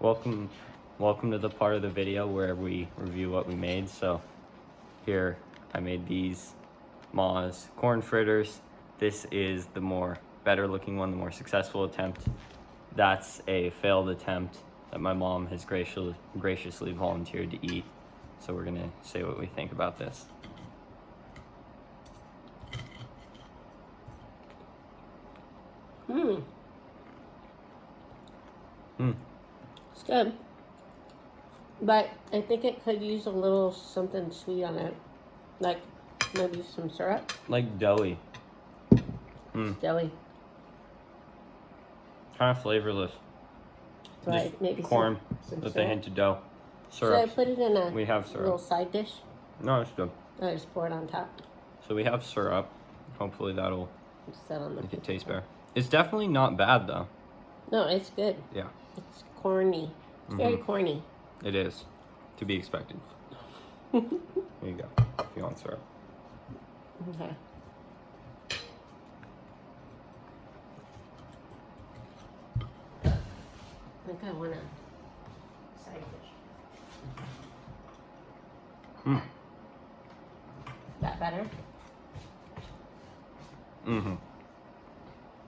Welcome to the part of the video where we review what we made. So here I made these Ma's corn fritters. This is the better looking one, the more successful attempt. That's a failed attempt that my mom has graciously volunteered to eat. So we're gonna say what we think about this. It's good. But I think it could use a little something sweet on it. Like maybe some syrup. Like doughy. Jelly. Kind of flavorless. Right, Just maybe corn some with a syrup. hint of dough. Should Syrup. I put it in We have syrup. little side dish? No, it's good. I just pour it on top. So we have syrup. Hopefully that'll Just set on the make it taste better. It's definitely not bad though. No, it's good. Yeah, It's corny. It's very corny. it is. To be expected. Here you go. If you want syrup. Okay. I think I want a side dish. That better?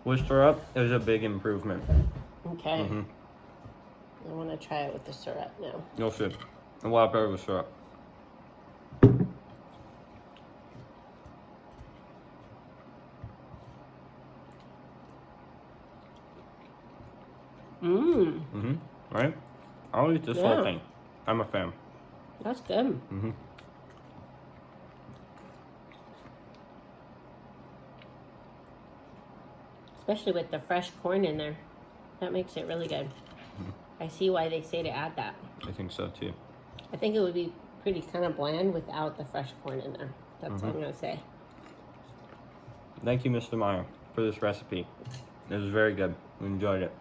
With syrup is a big improvement. Okay. I want to try it with the syrup now. You'll see. A lot better with syrup. Right? I'll eat this whole thing. I'm a fan. That's good. Especially with the fresh corn in there. That makes it really good. I see why they say to add that. I think so too. I think it would be pretty kind of bland without the fresh corn in there. That's what I'm going to say. Thank you, Mr. Meyer, for this recipe. It was very good. We enjoyed it.